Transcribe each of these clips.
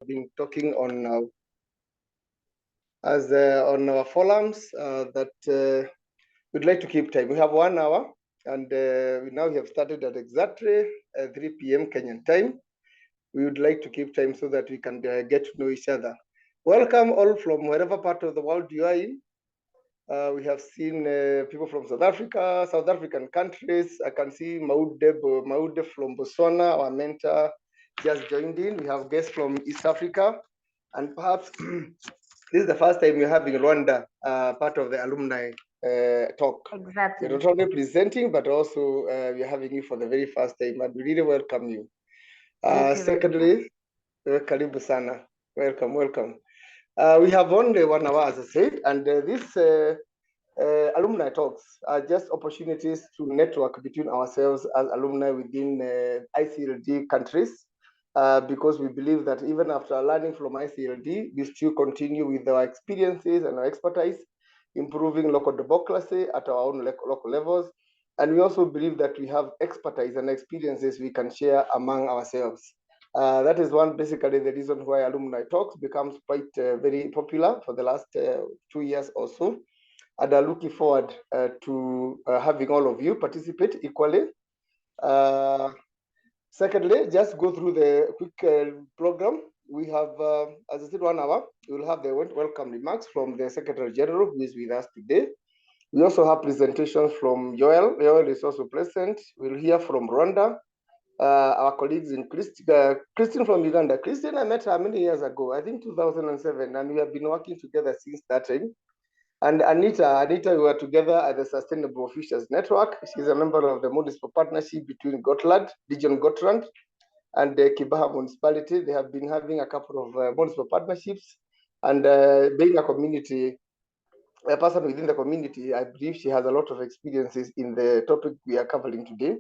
been talking on on our forums that we'd like to keep time. We have 1 hour, and we now have started at exactly 3 p.m. Kenyan time. We would like to keep time so that we can get to know each other. Welcome all from wherever part of the world you are in. We have seen people from South Africa, South African countries. I can see Maude from Botswana, our mentor, just joined in. We have guests from East Africa, and perhaps this is the first time we're having Rwanda part of the alumni talk. Exactly. You're not only presenting, but also we're having you for the very first time, and we really welcome you. Secondly, karibu sana. Welcome, welcome. We have only 1 hour, as I said, and this alumni talks are just opportunities to network between ourselves as alumni within ICLD countries, because we believe that even after learning from ICLD, we still continue with our experiences and our expertise, improving local democracy at our own local levels. And we also believe that we have expertise and experiences we can share among ourselves. That is basically the reason why alumni talks becomes quite very popular for the last 2 years or so. And I'm looking forward to having all of you participate equally. Secondly, just go through the quick program. We have, as I said, 1 hour. We will have the welcome remarks from the Secretary General, who is with us today. We also have presentations from Joel. Joel is also present. We'll hear from Rwanda. Our colleagues in Christine from Uganda. Christine, I met her many years ago, I think 2007, and we have been working together since that time. And Anita, we were together at the Sustainable Fisheries Network. She's a member of the Municipal Partnership between Gotland, Region Gotland, and the Kibaha municipality. They have been having a couple of municipal partnerships, and being a person within the community, I believe she has a lot of experiences in the topic we are covering today.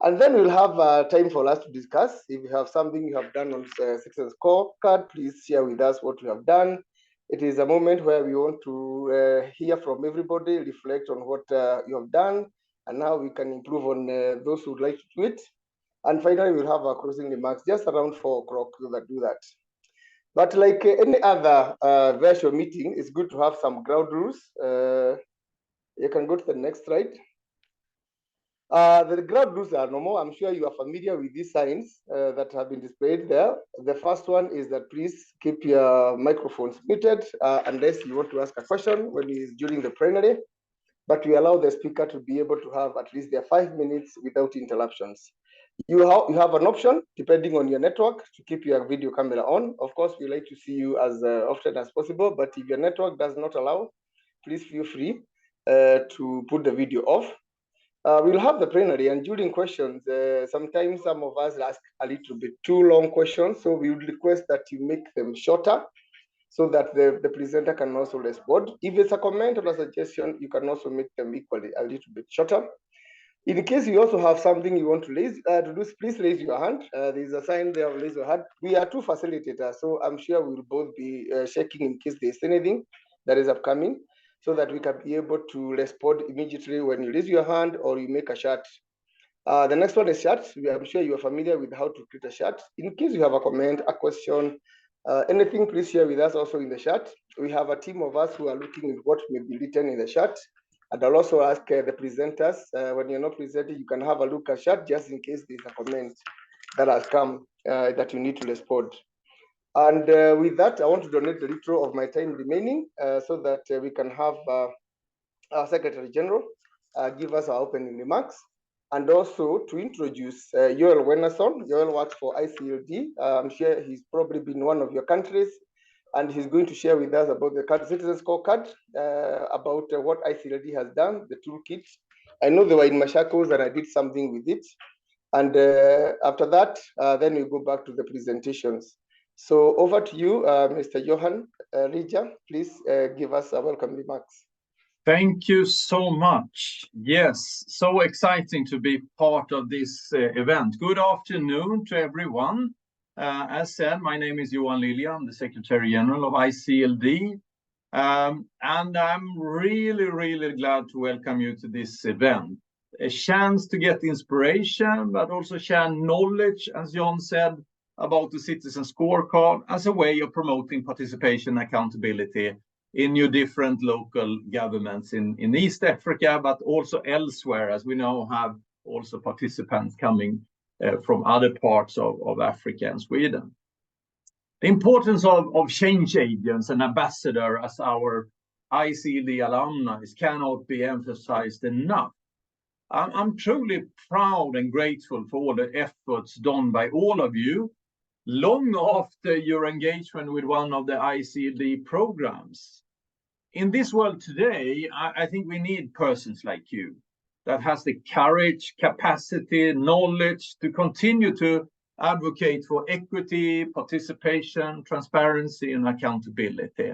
And then we'll have time for us to discuss. If you have something you have done on Citizens Scorecard, please share with us what you have done. It is a moment where we want to hear from everybody, reflect on what you have done, and how we can improve on those who would like to do it. And finally, we'll have our closing remarks just around 4 o'clock that do that. But like any other virtual meeting, it's good to have some ground rules. You can go to the next slide. The ground rules are normal. I'm sure you are familiar with these signs that have been displayed there. The first one is that please keep your microphones muted unless you want to ask a question when it is during the plenary, but we allow the speaker to be able to have at least their 5 minutes without interruptions. You have an option, depending on your network, to keep your video camera on. Of course, we like to see you as often as possible, but if your network does not allow, please feel free to put the video off. We'll have the plenary, and during questions, sometimes some of us ask a little bit too long questions, so we would request that you make them shorter so that the presenter can also respond. If it's a comment or a suggestion, you can also make them equally a little bit shorter. In case you also have something you want to do, please raise your hand. There's a sign there, raise your hand. We are 2 facilitators, so I'm sure we'll both be checking in case there's anything that is upcoming, so that we can be able to respond immediately when you raise your hand or you make a chat. The next one is chat. I'm sure you are familiar with how to create a chat. In case you have a comment, a question, anything, please share with us also in the chat. We have a team of us who are looking at what may be written in the chat. And I'll also ask the presenters, when you're not presenting, you can have a look at chat just in case there's a comment that has come that you need to respond. And with that, I want to donate the little of my time remaining so that we can have our Secretary General give us our opening remarks, and also to introduce Joel Wernersson. Joel works for ICLD. I'm sure he's probably been one of your countries, and he's going to share with us about the Citizens Scorecard, about what ICLD has done, the toolkit. I know they were in Machakos and I did something with it. And after that, then we go back to the presentations. So over to you, Mr. Johan. Lilja, please give us a welcome remarks. Thank you so much. Yes, so exciting to be part of this event. Good afternoon to everyone. As said, my name is Johan Lilja. I'm the Secretary General of ICLD. And I'm really glad to welcome you to this event. A chance to get inspiration, but also share knowledge, as John said, about the Citizens Scorecard as a way of promoting participation and accountability in your different local governments in East Africa, but also elsewhere, as we now have also participants coming from other parts of Africa and Sweden. The importance of change agents and ambassadors as our ICLD alumni cannot be emphasized enough. I'm truly proud and grateful for all the efforts done by all of you long after your engagement with one of the ICLD programs. In this world today, I think we need persons like you that has the courage, capacity, knowledge to continue to advocate for equity, participation, transparency, and accountability.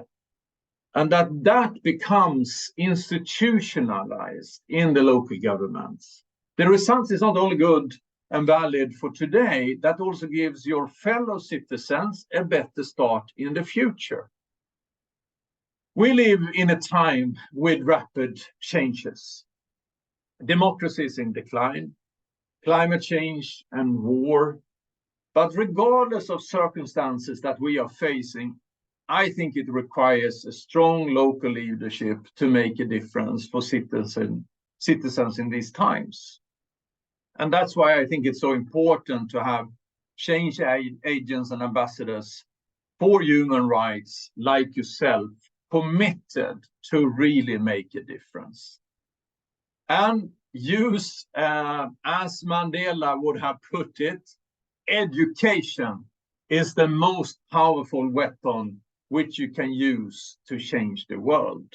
And that becomes institutionalized in the local governments. The result is not only good and valid for today, that also gives your fellow citizens a better start in the future. We live in a time with rapid changes. Democracy is in decline, climate change and war. But regardless of circumstances that we are facing, I think it requires a strong local leadership to make a difference for citizens in these times. And that's why I think it's so important to have change agents and ambassadors for human rights like yourself committed to really make a difference. And use, as Mandela would have put it, education is the most powerful weapon which you can use to change the world.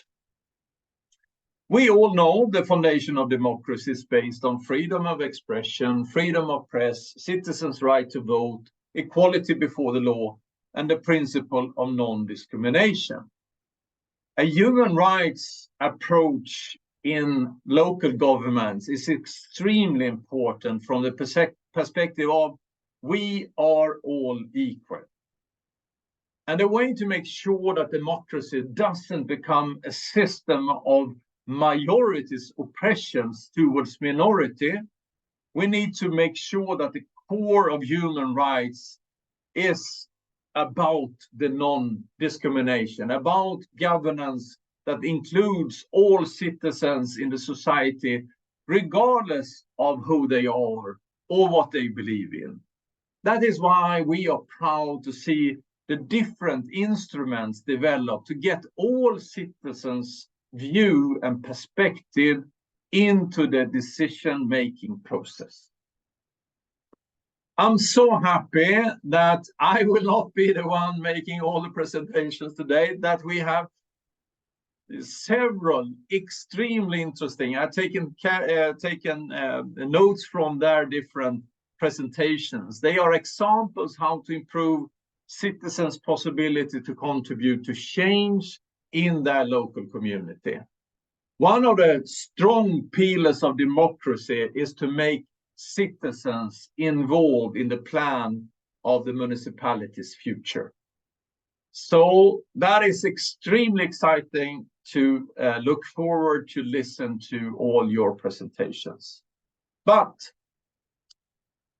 We all know the foundation of democracy is based on freedom of expression, freedom of press, citizens' right to vote, equality before the law, and the principle of non-discrimination. A human rights approach in local governments is extremely important from the perspective of we are all equal. And a way to make sure that democracy doesn't become a system of majorities' oppressions towards minority, we need to make sure that the core of human rights is about the non-discrimination, about governance that includes all citizens in the society, regardless of who they are or what they believe in. That is why we are proud to see the different instruments developed to get all citizens' view and perspective into the decision-making process. I'm so happy that I will not be the one making all the presentations today, that we have several extremely interesting. I've taken notes from their different presentations. They are examples how to improve citizens' possibility to contribute to change in their local community. One of the strong pillars of democracy is to make citizens involved in the plan of the municipality's future. So that is extremely exciting to look forward to listen to all your presentations. But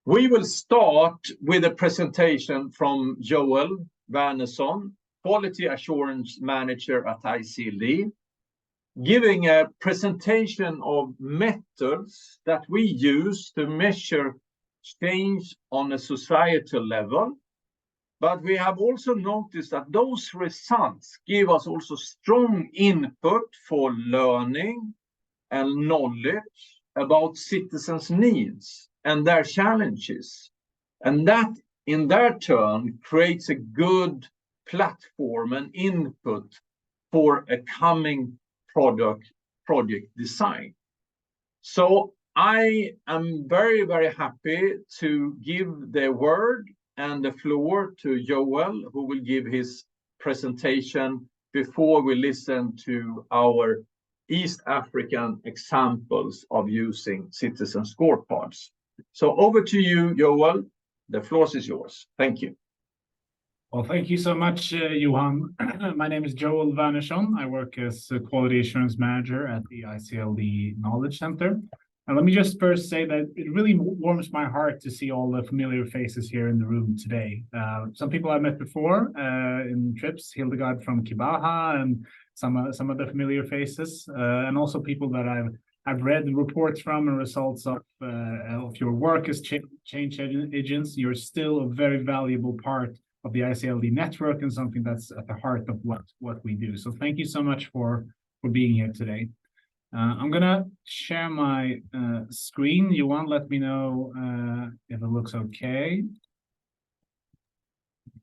we will start with a presentation from Johan Wernersson, Quality Assurance Manager at ICLD, giving a presentation of methods that we use to measure change on a societal level. But we have also noticed that those results give us also strong input for learning and knowledge about citizens' needs and their challenges. And that, in their turn, creates a good platform and input for a coming project design. So I am very, very happy to give the word and the floor to Joel, who will give his presentation before we listen to our East African examples of using citizen scorecards. So over to you, Joel. The floor is yours. Thank you. Well, thank you so much, Johan. My name is Joel Wernersson. I work as a Quality Assurance Manager at the ICLD Knowledge Center. And let me just first say that it really warms my heart to see all the familiar faces here in the room today. Some people I've met before in trips, Hildegard from Kibaha, and some other familiar faces, and also people that I've read reports from and results of your work as change agents. You're still a very valuable part of the ICLD network and something that's at the heart of what we do. So thank you so much for being here today. I'm gonna share my screen. Johan, let me know if it looks okay.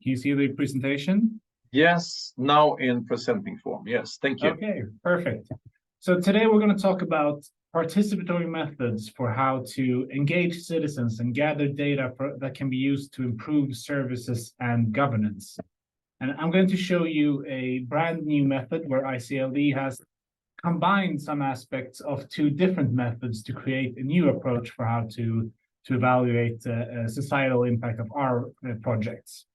Can you see the presentation? Yes, now in presenting form. Yes, thank you. Okay, perfect. So today we're going to talk about participatory methods for how to engage citizens and gather data that can be used to improve services and governance. And I'm going to show you a brand new method where ICLD has combined some aspects of two different methods to create a new approach for how to evaluate societal impact of our projects.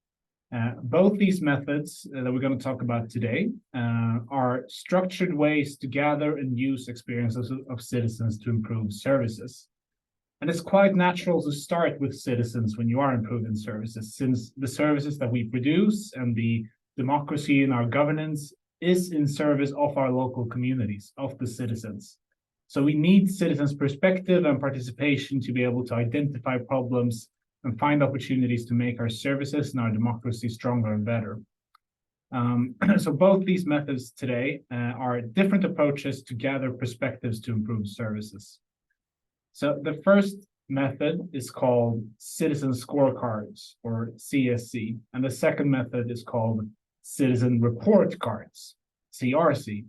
Both these methods that we're going to talk about today are structured ways to gather and use experiences of citizens to improve services. And it's quite natural to start with citizens when you are improving services, since the services that we produce and the democracy in our governance is in service of our local communities, of the citizens. So we need citizens' perspective and participation to be able to identify problems and find opportunities to make our services and our democracy stronger and better. So both these methods today are different approaches to gather perspectives to improve services. So the first method is called Citizen Scorecards, or CSC, and the second method is called Citizen Report Cards, CRC.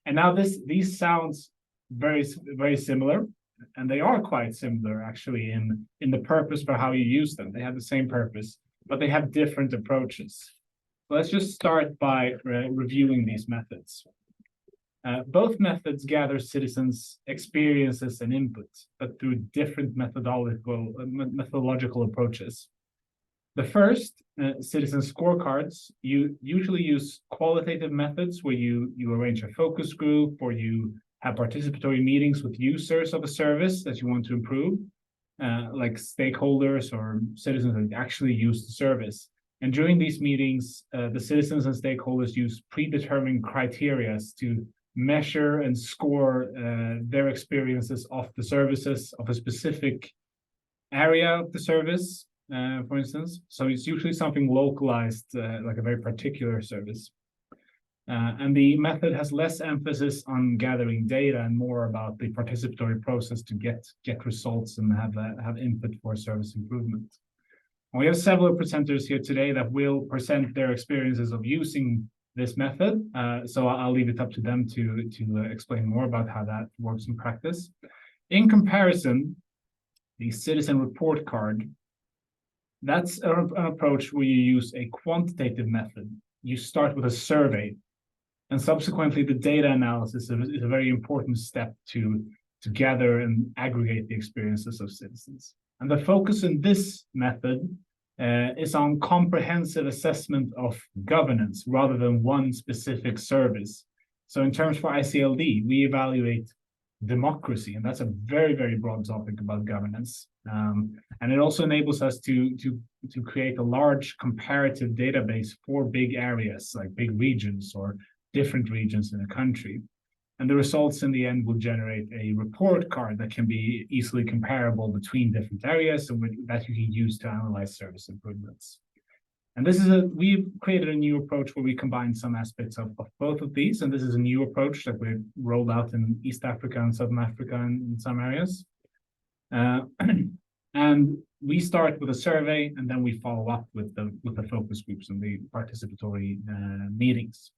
And now these sounds very, very similar, and they are quite similar actually in the purpose for how you use them. They have the same purpose, but they have different approaches. Let's just start by reviewing these methods. Both methods gather citizens' experiences and inputs, but through different methodological approaches. The first, citizen scorecards, you usually use qualitative methods where you arrange a focus group, or you have participatory meetings with users of a service that you want to improve, like stakeholders or citizens that actually use the service. And during these meetings, the citizens and stakeholders use predetermined criteria to measure and score their experiences of the services of a specific area of the service, for instance. So it's usually something localized, like a very particular service. And the method has less emphasis on gathering data and more about the participatory process to get results and have input for service improvement. And we have several presenters here today that will present their experiences of using this method. So I'll leave it up to them to explain more about how that works in practice. In comparison, the citizen report card, that's an approach where you use a quantitative method. You start with a survey, and subsequently the data analysis is a very important step to gather and aggregate the experiences of citizens. And the focus in this method is on comprehensive assessment of governance rather than one specific service. So in terms for ICLD, we evaluate democracy, and that's a very, very broad topic about governance. And it also enables us to create a large comparative database for big areas, like big regions or different regions in a country. And the results in the end will generate a report card that can be easily comparable between different areas and that you can use to analyze service improvements. And we've created a new approach where we combine some aspects of both of these. And this is a new approach that we've rolled out in East Africa and Southern Africa and in some areas. And we start with a survey, and then we follow up with the focus groups and the participatory meetings.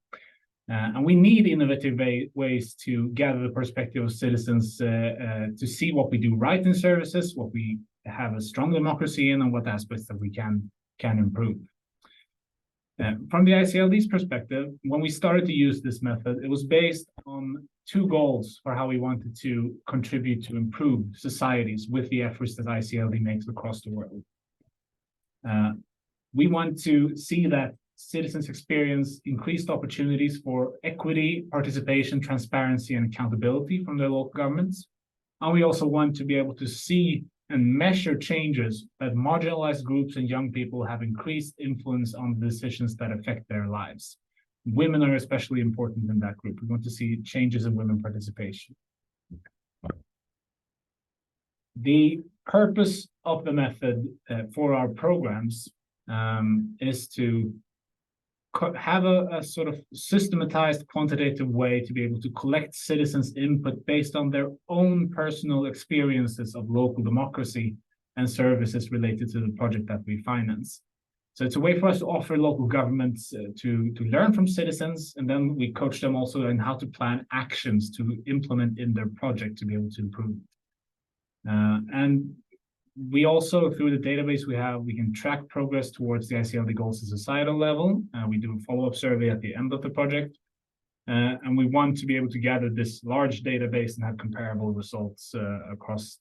And we need innovative ways to gather the perspective of citizens to see what we do right in services, what we have a strong democracy in, and what aspects that we can improve. From the ICLD's perspective, when we started to use this method, it was based on two goals for how we wanted to contribute to improve societies with the efforts that ICLD makes across the world. We want to see that citizens experience increased opportunities for equity, participation, transparency, and accountability from their local governments. And we also want to be able to see and measure changes that marginalized groups and young people have increased influence on the decisions that affect their lives. Women are especially important in that group. We want to see changes in women participation. The purpose of the method for our programs is to have a sort of systematized quantitative way to be able to collect citizens' input based on their own personal experiences of local democracy and services related to the project that we finance. So it's a way for us to offer local governments to learn from citizens, and then we coach them also in how to plan actions to implement in their project to be able to improve. And we also, through the database we can track progress towards the ICLD goals at societal level. We do a follow-up survey at the end of the project. And we want to be able to gather this large database and have comparable results across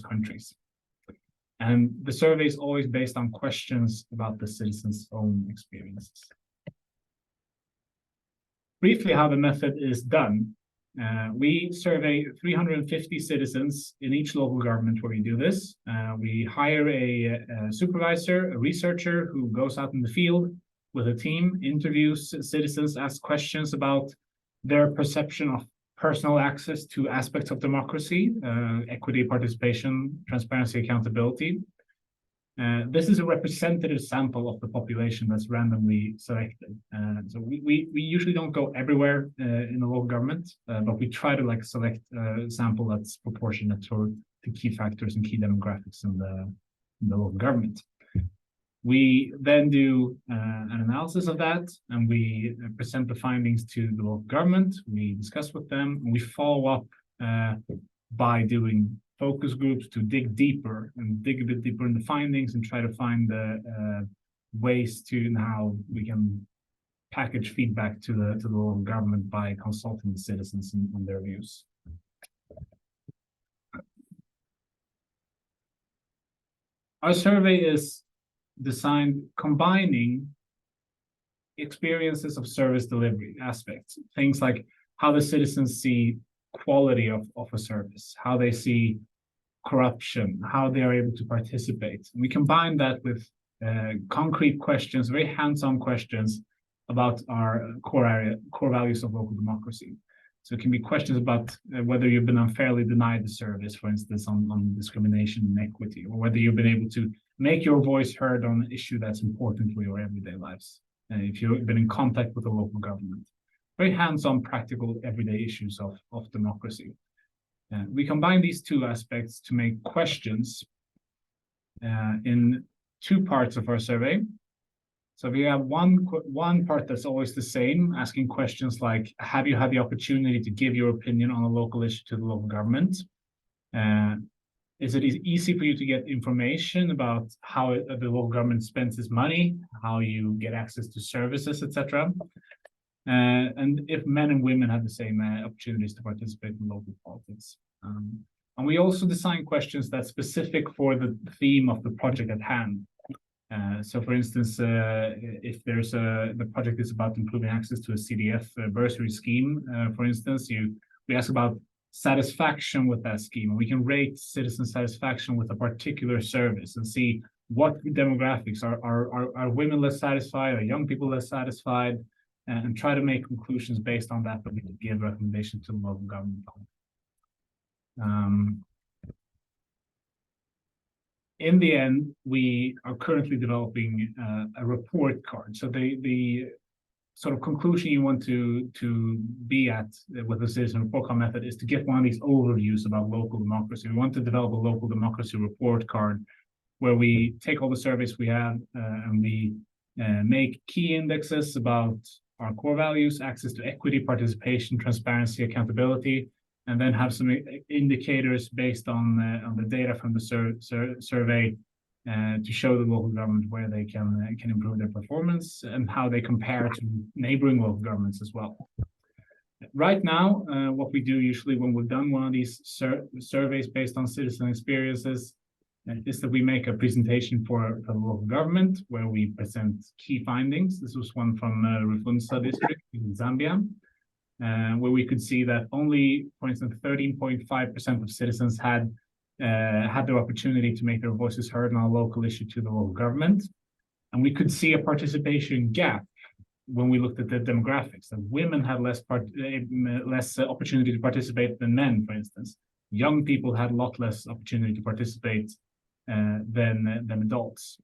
countries. And the survey is always based on questions about the citizens' own experiences. Briefly, how the method is done. We survey 350 citizens in each local government where we do this. We hire a supervisor, a researcher who goes out in the field with a team, interviews citizens, asks questions about their perception of personal access to aspects of democracy, equity, participation, transparency, accountability. This is a representative sample of the population that's randomly selected. So we usually don't go everywhere in the local government, but we try to select a sample that's proportionate to key factors and key demographics in the local government. We then do an analysis of that, and we present the findings to the local government. We discuss with them, and we follow up by doing focus groups to dig deeper and dig a bit deeper in the findings and try to find the ways to how we can package feedback to the local government by consulting the citizens on their views. Our survey is designed combining experiences of service delivery aspects, things like how the citizens see quality of a service, how they see corruption, how they are able to participate. And we combine that with concrete questions, very hands-on questions about our core values of local democracy. So it can be questions about whether you've been unfairly denied the service, for instance, on discrimination and equity, or whether you've been able to make your voice heard on an issue that's important for your everyday lives. If you've been in contact with the local government. Very hands-on, practical, everyday issues of democracy. We combine these two aspects to make questions in two parts of our survey. So we have one part that's always the same, asking questions like, have you had the opportunity to give your opinion on a local issue to the local government? Is it easy for you to get information about how the local government spends its money, how you get access to services, etc.? And if men and women have the same opportunities to participate in local politics. And we also design questions that's specific for the theme of the project at hand. So for instance, if there's the project is about improving access to a CDF bursary scheme, for instance, we ask about satisfaction with that scheme. We can rate citizen satisfaction with a particular service and see what demographics are women less satisfied, are young people less satisfied, and try to make conclusions based on that, but we can give recommendations to the local government. In the end, we are currently developing a report card. So the sort of conclusion you want to be at with the citizen report card method is to get one of these overviews about local democracy. We want to develop a local democracy report card where we take all the surveys we have and we make key indexes about our core values, access to equity, participation, transparency, accountability, and then have some indicators based on the data from the survey to show the local government where they can improve their performance and how they compare to neighboring local governments as well. Right now, what we do usually when we've done one of these surveys based on citizen experiences is that we make a presentation for the local government where we present key findings. This was one from Rwanda district in Zambia. where we could see that only, for instance, 13.5% of citizens had their opportunity to make their voices heard on a local issue to the local government. And we could see a participation gap when we looked at the demographics, that women had less opportunity to participate than men, for instance. Young people had a lot less opportunity to participate than adults.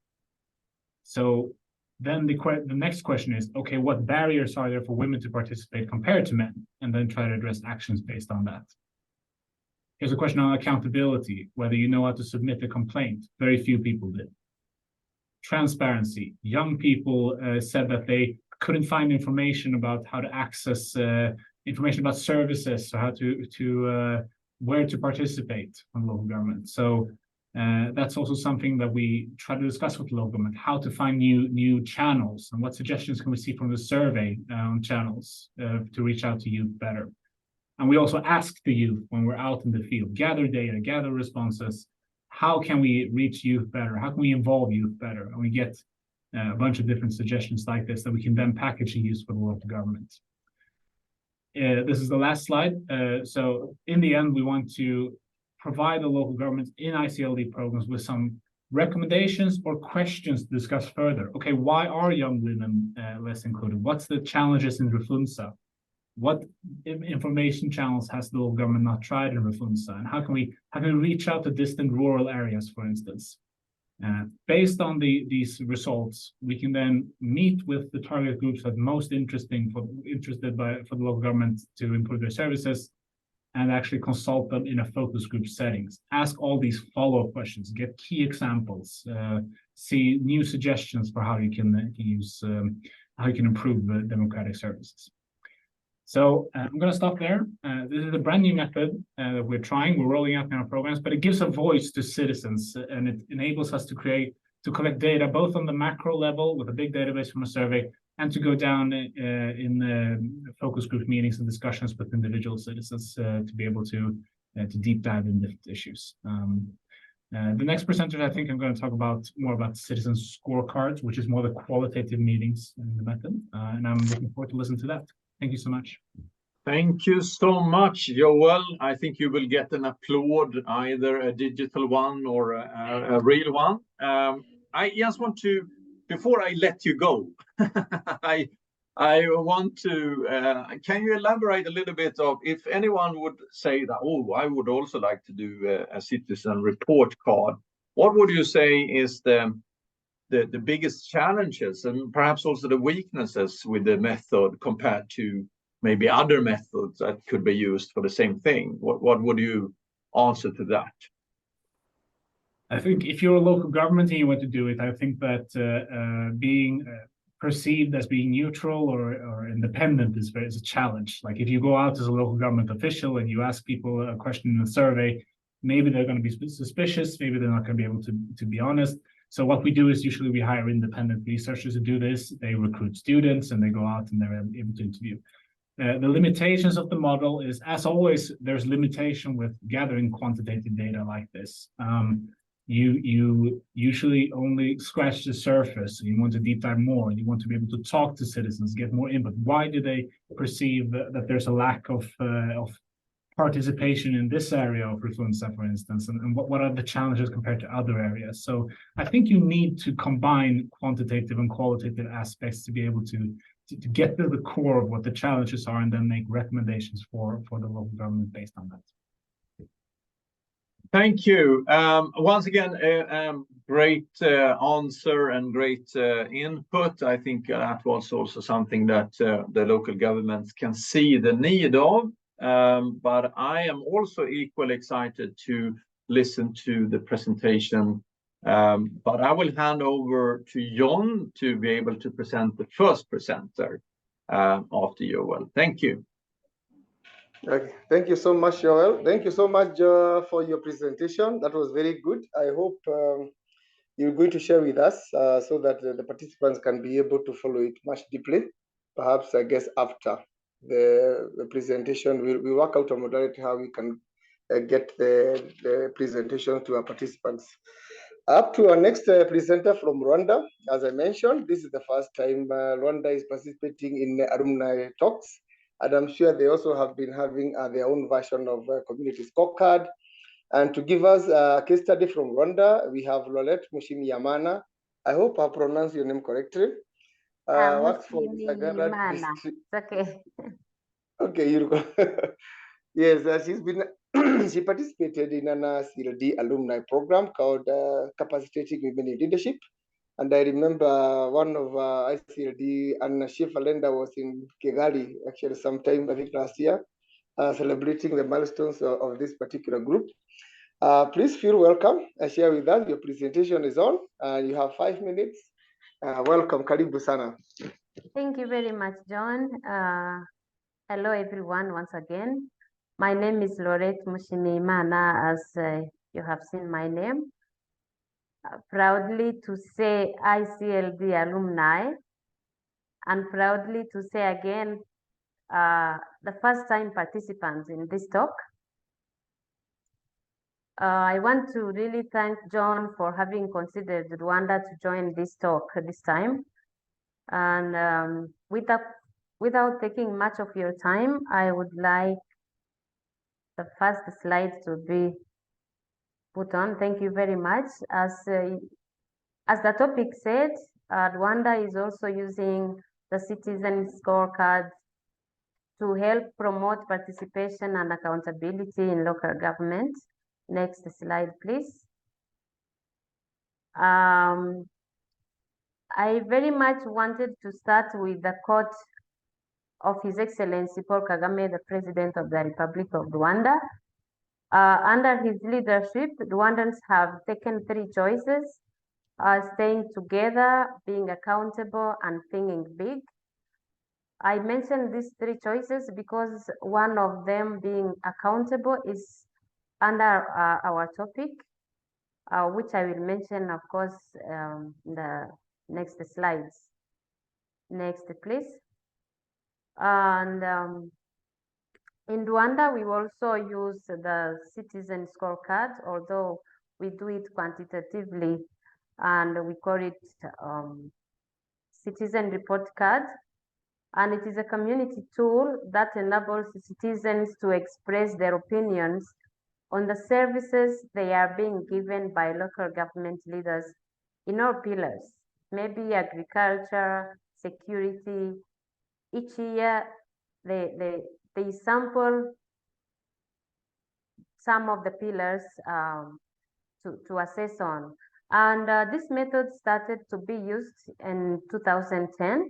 So then the next question is, okay, what barriers are there for women to participate compared to men? And then try to address actions based on that. Here's a question on accountability, whether you know how to submit a complaint. Very few people did. Transparency. Young people said that they couldn't find information about how to access information about services, so how to where to participate from local government. So that's also something that we try to discuss with local government, how to find new channels and what suggestions can we see from the survey on channels to reach out to youth better. And we also ask the youth when we're out in the field, gather data, gather responses. How can we reach youth better? How can we involve youth better? And we get a bunch of different suggestions like this that we can then package and use for the local government. This is the last slide. So in the end, we want to provide the local governments in ICLD programs with some recommendations or questions to discuss further. Okay, why are young women less included? What's the challenges in Refunza? What information channels has the local government not tried in Refunza? And how can we reach out to distant rural areas, for instance? Based on these results, we can then meet with the target groups that are most interested for the local government to improve their services, and actually consult them in a focus group settings. Ask all these follow-up questions, get key examples, see new suggestions for how you can use how you can improve the democratic services. So I'm going to stop there. This is a brand new method that we're trying. We're rolling out in our programs, but it gives a voice to citizens, and it enables us to collect data both on the macro level with a big database from a survey, and to go down in the focus group meetings and discussions with individual citizens to be able to deep dive in different issues. The next presenter, I think I'm going to talk more about Citizens Scorecards, which is more the qualitative meetings in the method, and I'm looking forward to listen to that. Thank you so much. Thank you so much, Joel. I think you will get an applaud, either a digital one or a real one. I just want to, before I let you go, I want to, can you elaborate a little bit of, if anyone would say that, oh, I would also like to do a citizen report card, what would you say is the biggest challenges and perhaps also the weaknesses with the method compared to maybe other methods that could be used for the same thing? What would you answer to that? I think if you're a local government and you want to do it, I think that being perceived as being neutral or independent is a challenge. Like if you go out as a local government official and you ask people a question in a survey, maybe they're going to be suspicious, maybe they're not going to be able to be honest. So what we do is usually we hire independent researchers to do this. They recruit students and they go out and they're able to interview. The limitations of the model is, as always, there's limitation with gathering quantitative data like this. You usually only scratch the surface. You want to deep dive more. You want to be able to talk to citizens, get more input. Why do they perceive that there's a lack of participation in this area of Refunza, for instance, and what are the challenges compared to other areas? So I think you need to combine quantitative and qualitative aspects to be able to get to the core of what the challenges are and then make recommendations for the local government based on that. Thank you. Once again, great answer and great input. I think that was also something that the local governments can see the need of. But I am also equally excited to listen to the presentation. But I will hand over to John to be able to present the first presenter after Joel. Thank you. Okay. Thank you so much, Joel. Thank you so much for your presentation. That was very good. I hope you're going to share with us so that the participants can be able to follow it much deeply. Perhaps, I guess, after the presentation, we'll work out a modality how we can get the presentation to our participants. Up to our next presenter from Rwanda. As I mentioned, this is the first time Rwanda is participating in Alumni Talks. And I'm sure they also have been having their own version of community scorecard. And to give us a case study from Rwanda, we have Laurette Mushimiyimana. I hope I pronounced your name correctly. Works for Gisagara district. Okay. Okay, you go. Yes, she's been she participated in an ICLD alumni program called Capacitating Women in Leadership. And I remember one of ICLD and Chief Alenda was in Kigali actually sometime, I think last year, celebrating the milestones of this particular group. Please feel welcome and share with us. Your presentation is on. You have 5 minutes. Welcome, Karibu Sana. Thank you very much, John. Hello, everyone, once again. My name is Laurette Mushimiyimana, as you have seen my name. Proudly to say ICLD alumni, and proudly to say again, the first time participants in this talk. I want to really thank John for having considered Rwanda to join this talk this time. And without taking much of your time, I would like the first slide to be put on. Thank you very much. As the topic said, Rwanda is also using the Citizens Scorecard to help promote participation and accountability in local government. Next slide, please. I very much wanted to start with the quote of His Excellency Paul Kagame, the President of the Republic of Rwanda. Under his leadership, Rwandans have taken 3 choices: staying together, being accountable, and thinking big. I mentioned these 3 choices because one of them, being accountable, is under our topic, which I will mention, of course, in the next slides. Next, please. And in Rwanda, we also use the Citizen Scorecard, although we do it quantitatively, and we call it Citizen Report Card. And it is a community tool that enables citizens to express their opinions on the services they are being given by local government leaders in all pillars, maybe agriculture, security. Each year, they sample some of the pillars to assess on. And this method started to be used in 2010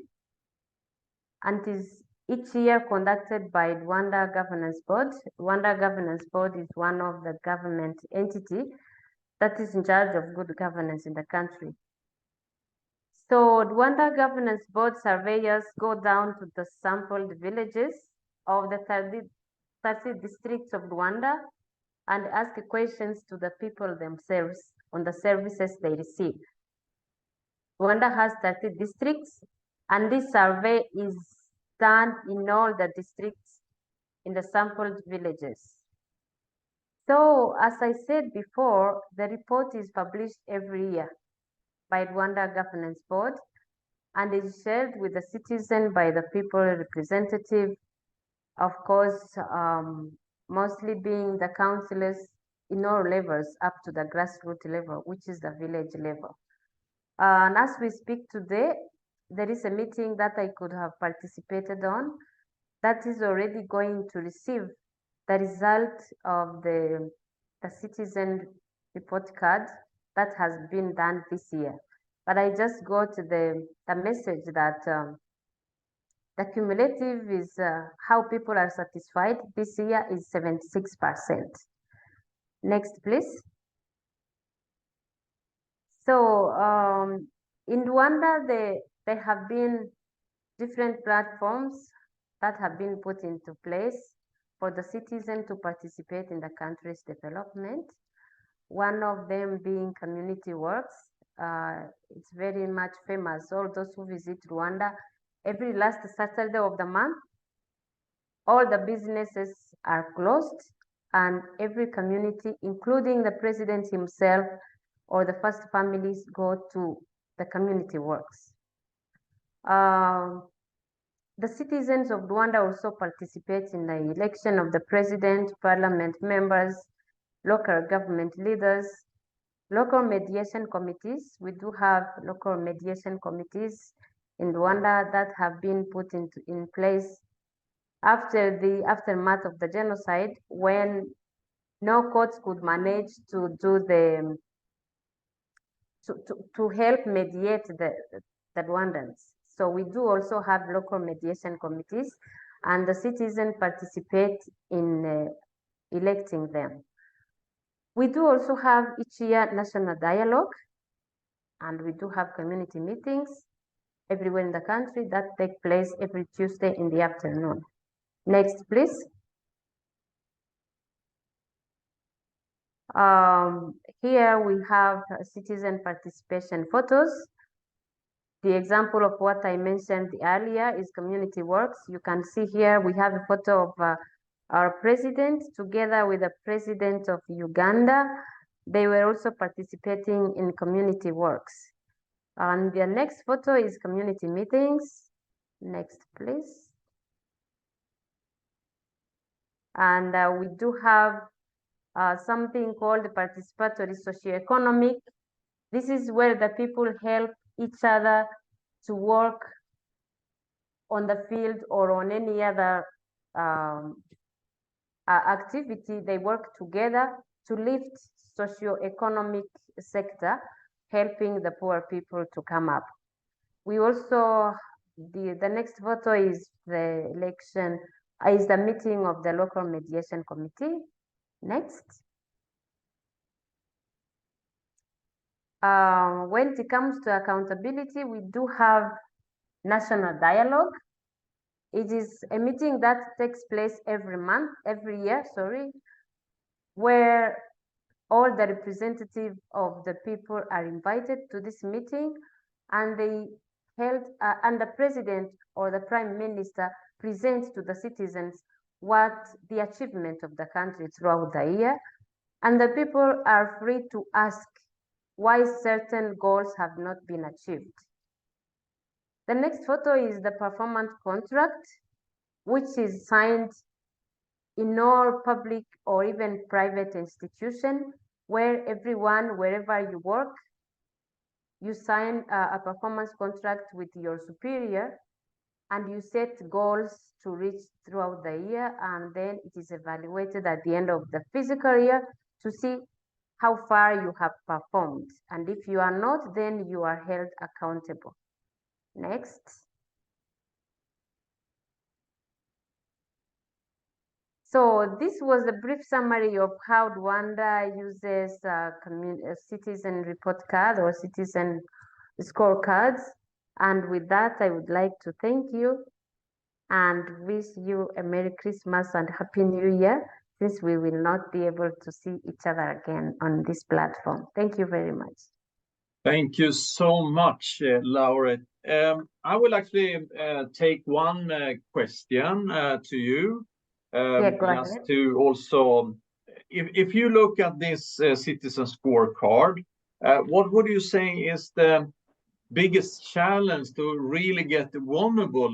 and is each year conducted by Rwanda Governance Board. Rwanda Governance Board is one of the government entity that is in charge of good governance in the country. So Rwanda Governance Board surveyors go down to the sampled villages of the 30 districts of Rwanda and ask questions to the people themselves on the services they receive. Rwanda has 30 districts, and this survey is done in all the districts in the sampled villages. So, as I said before, the report is published every year by Rwanda Governance Board and is shared with the citizen by the people representative, of course, mostly being the councillors in all levels up to the grassroots level, which is the village level. And as we speak today, there is a meeting that I could have participated on that is already going to receive the result of the citizen report card that has been done this year. But I just got the message that the cumulative is how people are satisfied this year is 76%. Next, please. So in Rwanda, there have been different platforms that have been put into place for the citizen to participate in the country's development. One of them being Community Works. It's very much famous. All those who visit Rwanda, every last Saturday of the month, all the businesses are closed and every community, including the president himself or the first families, go to the Community Works. the citizens of Rwanda also participate in the election of the president, parliament members, local government leaders, local mediation committees. We do have local mediation committees in Rwanda that have been put in place after the aftermath of the genocide, when no courts could manage to do the to help mediate the Rwandans. So we do also have local mediation committees, and the citizens participate in electing them. We do also have each year national dialogue, and we do have community meetings everywhere in the country that take place every Tuesday in the afternoon. Next, please. Here we have citizen participation photos. The example of what I mentioned earlier is community works. You can see here we have a photo of our president together with the president of Uganda. They were also participating in community works. And the next photo is community meetings. Next, please. And we do have something called participatory socioeconomic. This is where the people help each other to work on the field or on any other activity. They work together to lift socioeconomic sector, helping the poor people to come up. We also, the next photo is the election, is the meeting of the local mediation committee. Next. When it comes to accountability, we do have national dialogue. It is a meeting that takes place every year, where all the representatives of the people are invited to this meeting, and they held, and the president or the prime minister presents to the citizens what the achievement of the country throughout the year, and the people are free to ask why certain goals have not been achieved. The next photo is the performance contract, which is signed in all public or even private institutions, where everyone, wherever you work, you sign a performance contract with your superior, and you set goals to reach throughout the year, and then it is evaluated at the end of the fiscal year to see how far you have performed. And if you are not, then you are held accountable. Next. So this was a brief summary of how Rwanda uses a citizen report card or citizen scorecards. And with that, I would like to thank you and wish you a Merry Christmas and Happy New Year, since we will not be able to see each other again on this platform. Thank you very much. Thank you so much, Laurette. I will actually take one question to you. Yeah, go ahead. Just to also, if you look at this citizen scorecard, what would you say is the biggest challenge to really get the vulnerable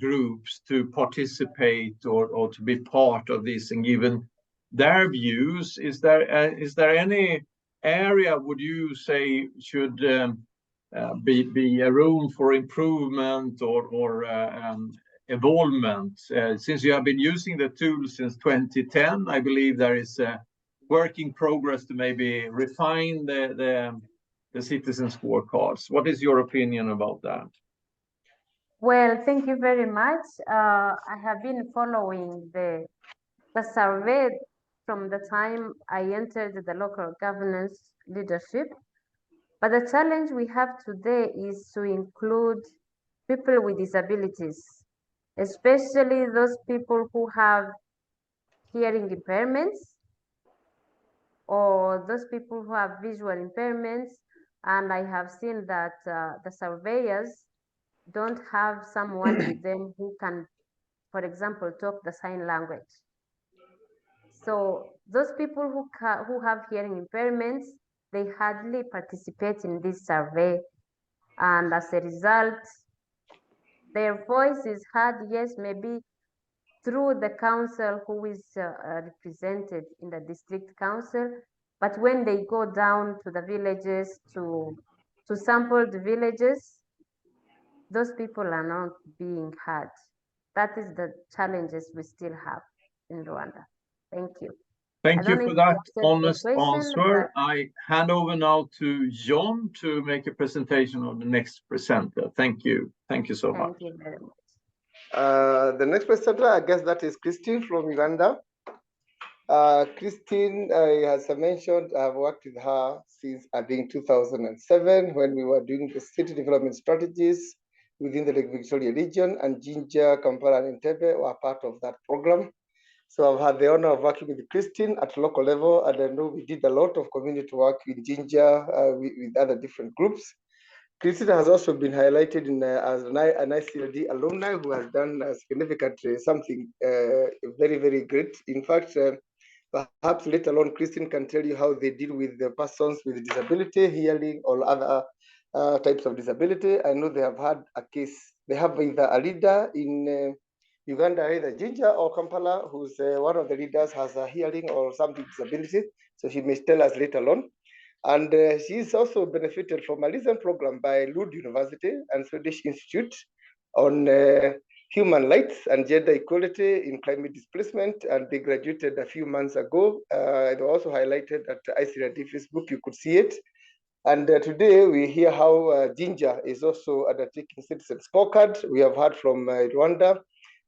groups to participate or to be part of this and given their views? Is there any area would you say should be a room for improvement or involvement? Since you have been using the tool since 2010, I believe there is a work in progress to maybe refine the citizen scorecards. What is your opinion about that? Well, thank you very much. I have been following the survey from the time I entered the local governance leadership. But the challenge we have today is to include people with disabilities, especially those people who have hearing impairments or those people who have visual impairments. And I have seen that the surveyors don't have someone with them who can, for example, talk the sign language. So those people who have hearing impairments, they hardly participate in this survey. And as a result, Their voice is heard, yes, maybe through the council who is represented in the district council, but when they go down to the villages to sample the villages, those people are not being heard. That is the challenges we still have in Rwanda. Thank you. Thank you for that honest answer. But I hand over now to John to make a presentation of the next presenter. Thank you. Thank you so much. thank you very much. The next presenter, I guess that is Christine from Uganda. Christine, as I mentioned, I've worked with her since I think 2007 when we were doing the city development strategies within the Lake Victoria region, and Jinja, Kampala, and Entebbe were part of that program. So I've had the honor of working with Christine at local level, and I know we did a lot of community work with Jinja, with other different groups. Christine has also been highlighted as an ICLD alumni who has done significant something very, very great. In fact, perhaps later on, Christine can tell you how they deal with the persons with disability, hearing, or other types of disability. I know they have had a case. They have either a leader in Uganda, either Jinja or Kampala, who's one of the leaders has a hearing or something disability. So she may tell us later on. And she's also benefited from a recent program by Lund University and Swedish Institute on human rights and gender equality in climate displacement. And they graduated a few months ago. They also highlighted at ICLD Facebook, you could see it. And today we hear how Jinja is also undertaking Citizens Scorecard. We have heard from Rwanda.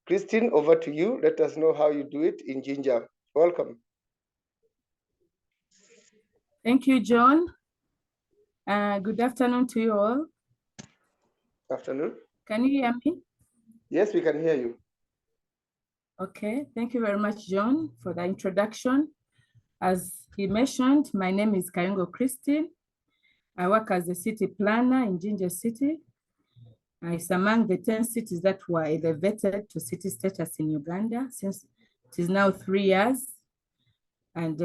Christine, over to you. Let us know how you do it in Jinja. Welcome. Thank you, John. Good afternoon to you all. Afternoon. Can you hear me? Yes, we can hear you. Okay, thank you very much, John, for the introduction. As he mentioned, my name is Kayingo Christine. I work as a city planner in Jinja City. It's among the 10 cities that were elevated to city status in Uganda since it is now 3 years. And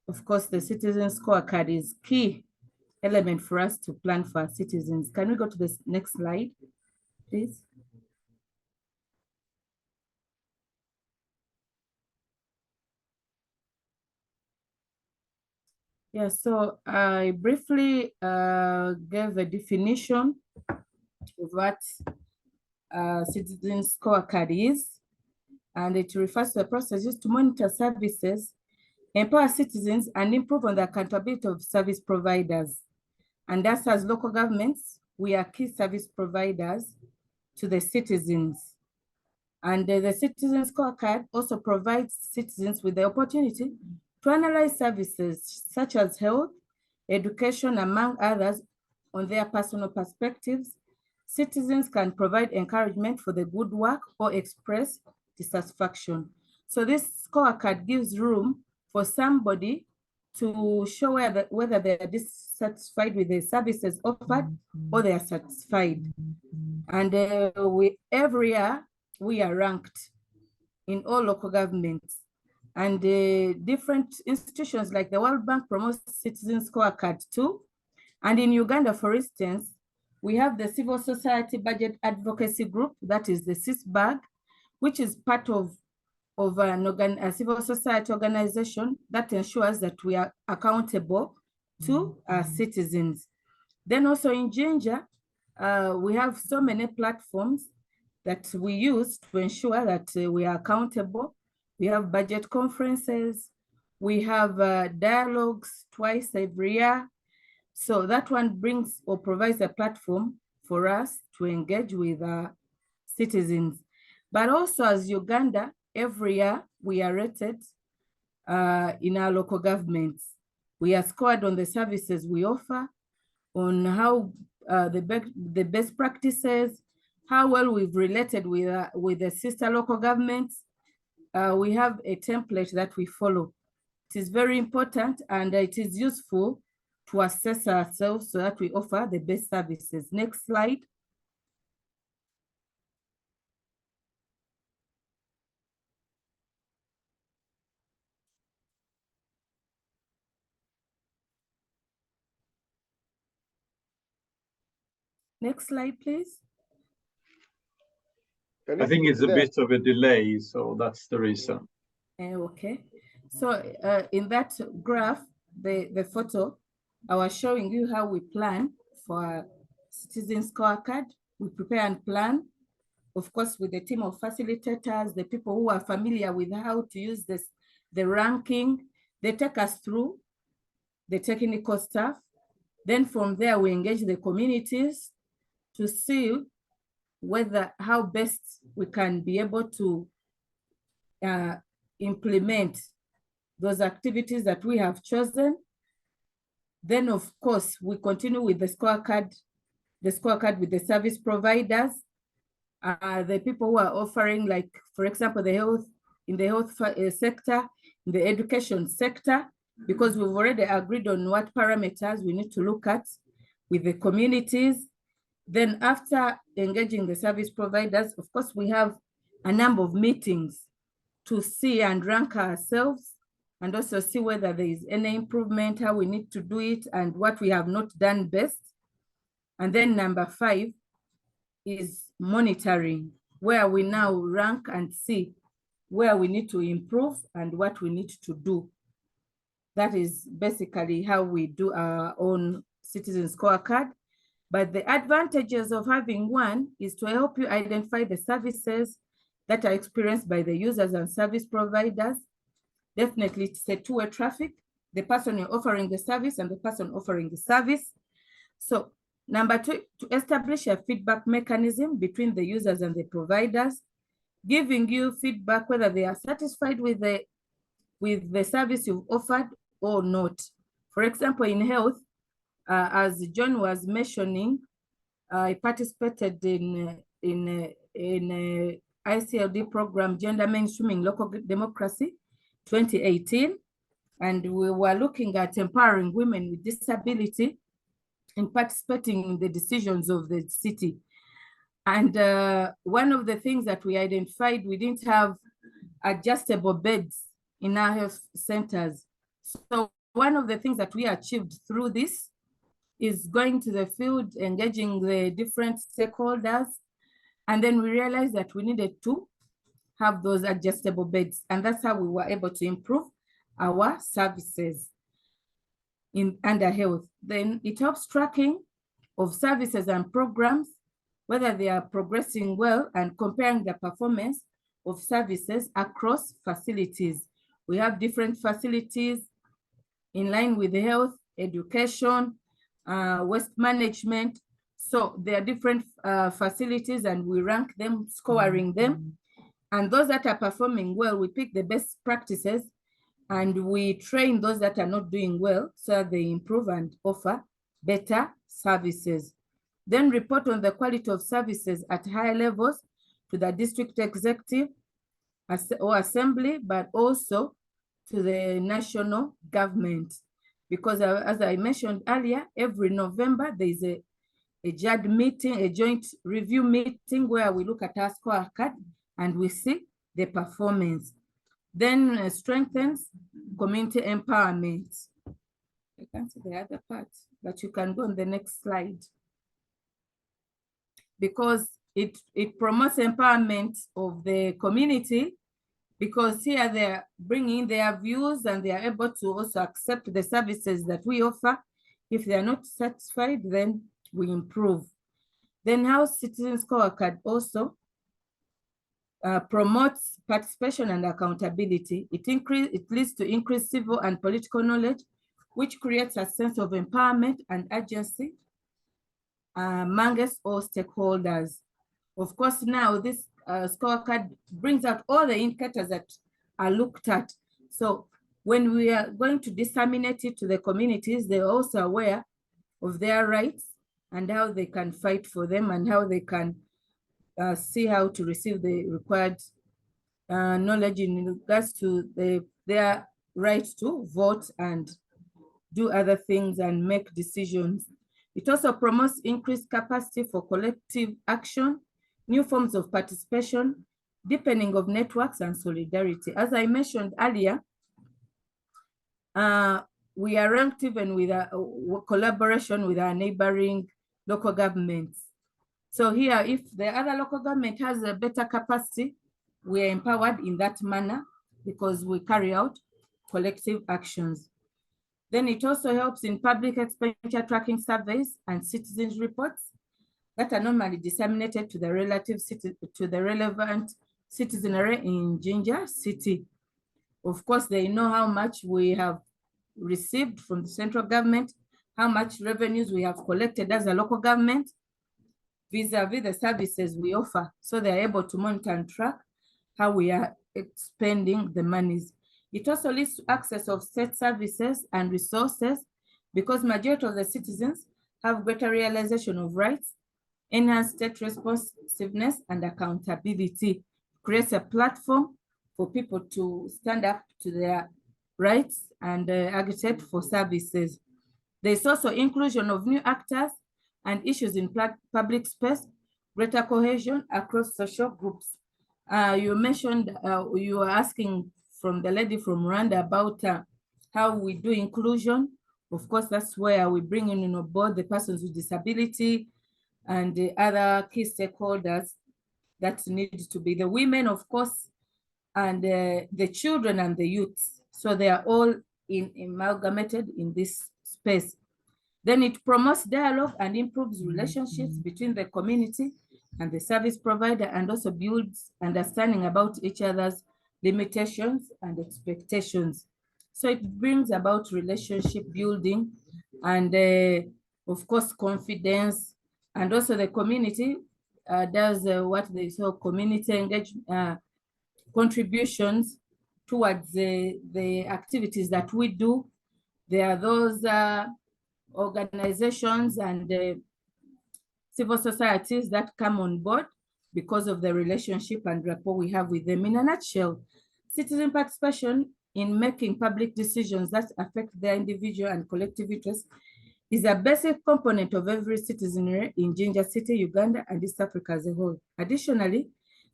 of course, the Citizens Scorecard is key element for us to plan for our citizens. Can we go to the next slide, please? Yeah, so I briefly gave a definition of what Citizens Scorecard is, and it refers to the process used to monitor services, empower citizens, and improve on the accountability of service providers. And us as local governments, we are key service providers to the citizens. And the Citizens Scorecard also provides citizens with the opportunity to analyze services such as health, education, among others, on their personal perspectives. Citizens can provide encouragement for the good work or express dissatisfaction. So this scorecard gives room for somebody to show whether they are dissatisfied with the services offered or they are satisfied. And every year we are ranked in all local governments. And different institutions like the World Bank promotes Citizens Scorecard too. And in Uganda, for instance, we have the Civil Society Budget Advocacy Group, that is the CISBAG, which is part of a civil society organization that ensures that we are accountable to our citizens. Then also in Jinja, we have so many platforms that we use to ensure that we are accountable. We have budget conferences, we have dialogues twice every year. So that one brings or provides a platform for us to engage with our citizens. But also as Uganda, every year we are rated in our local governments. We are scored on the services we offer, on how the best practices, how well we've related with the sister local governments. We have a template that we follow. It is very important and it is useful to assess ourselves so that we offer the best services. Next slide. Next slide, please. Can I you think see it's it a there? bit of a delay, so that's the reason. Okay. So in that graph, the photo, I was showing you how we plan for a Citizens Scorecard. We prepare and plan, of course, with the team of facilitators, the people who are familiar with how to use the ranking. They take us through the technical stuff. Then from there, we engage the communities to see how best we can be able to implement those activities that we have chosen. Then, of course, we continue with the scorecard with the service providers, the people who are offering, like, for example, in the health sector, in the education sector, because we've already agreed on what parameters we need to look at with the communities. Then after engaging the service providers, of course, we have a number of meetings to see and rank ourselves, and also see whether there is any improvement, how we need to do it, and what we have not done best. And then number 5 is monitoring, where we now rank and see where we need to improve and what we need to do. That is basically how we do our own Citizen Scorecard. But the advantages of having one is to help you identify the services that are experienced by the users and service providers. Definitely, it's a two-way traffic, the person you're offering the service and the person offering the service. So number 2, to establish a feedback mechanism between the users and the providers, giving you feedback whether they are satisfied with the service you've offered or not. For example, in health, as John was mentioning, I participated in ICLD program, Gender Mainstreaming Local Democracy 2018, and we were looking at empowering women with disability in participating in the decisions of the city. And one of the things that we identified, we didn't have adjustable beds in our health centers. So one of the things that we achieved through this is going to the field, engaging the different stakeholders, and then we realized that we needed to have those adjustable beds, and that's how we were able to improve our services under health. Then it helps tracking of services and programs, whether they are progressing well, and comparing the performance of services across facilities. We have different facilities in line with health, education, waste management. So there are different facilities, and we rank them, scoring them. And those that are performing well, we pick the best practices, and we train those that are not doing well so that they improve and offer better services. Then report on the quality of services at higher levels to the district executive or assembly, but also to the national government. Because as I mentioned earlier, every November there is a JAD meeting, a joint review meeting, where we look at our scorecard and we see the performance. Then strengthens community empowerment. I can't see the other part, but you can go on the next slide. Because it promotes empowerment of the community, because here they're bringing their views and they are able to also accept the services that we offer. If they are not satisfied, then we improve. Then how Citizens Scorecard also promotes participation and accountability. It leads to increased civil and political knowledge, which creates a sense of empowerment and agency amongst all stakeholders. Of course, now this scorecard brings out all the indicators that are looked at. So when we are going to disseminate it to the communities, they're also aware of their rights and how they can fight for them, and how they can see how to receive the required knowledge in regards to their right to vote and do other things and make decisions. It also promotes increased capacity for collective action, new forms of participation, deepening of networks, and solidarity. As I mentioned earlier, we are ranked even with a collaboration with our neighboring local governments. So here, if the other local government has a better capacity, we are empowered in that manner because we carry out collective actions. Then it also helps in public expenditure tracking surveys and citizens reports that are normally disseminated to the relevant citizenry in Jinja city. Of course, they know how much we have received from the central government, how much revenues we have collected as a local government, vis-a-vis the services we offer. So they are able to monitor and track how we are expending the monies. It also leads to access of state services and resources because majority of the citizens have greater realization of rights, enhanced state responsiveness and accountability, creates a platform for people to stand up to their rights and agitate for services. There's also inclusion of new actors and issues in public space, greater cohesion across social groups. You mentioned, you were asking from the lady from Rwanda about how we do inclusion. Of course, that's where we bring in on board the persons with disability and the other key stakeholders that need to be the women, of course, and the children and the youths. So they are all amalgamated in this space. Then it promotes dialogue and improves relationships between the community and the service provider, and also builds understanding about each other's limitations and expectations. So it brings about relationship building and of course confidence, and also the community does what they call community engagement contributions towards the activities that we do. There are those organizations and civil societies that come on board because of the relationship and rapport we have with them. In a nutshell, citizen participation in making public decisions that affect their individual and collective interests is a basic component of every citizenry in Jinja City, Uganda, and East Africa as a whole. Additionally,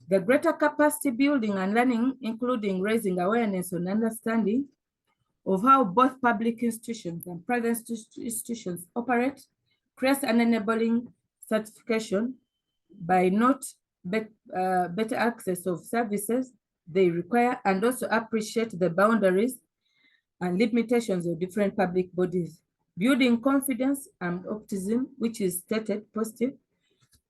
the greater capacity building and learning, including raising awareness and understanding of how both public institutions and private institutions operate, creates an enabling certification by not better access of services they require, and also appreciate the boundaries and limitations of different public bodies, building confidence and optimism, which is stated positive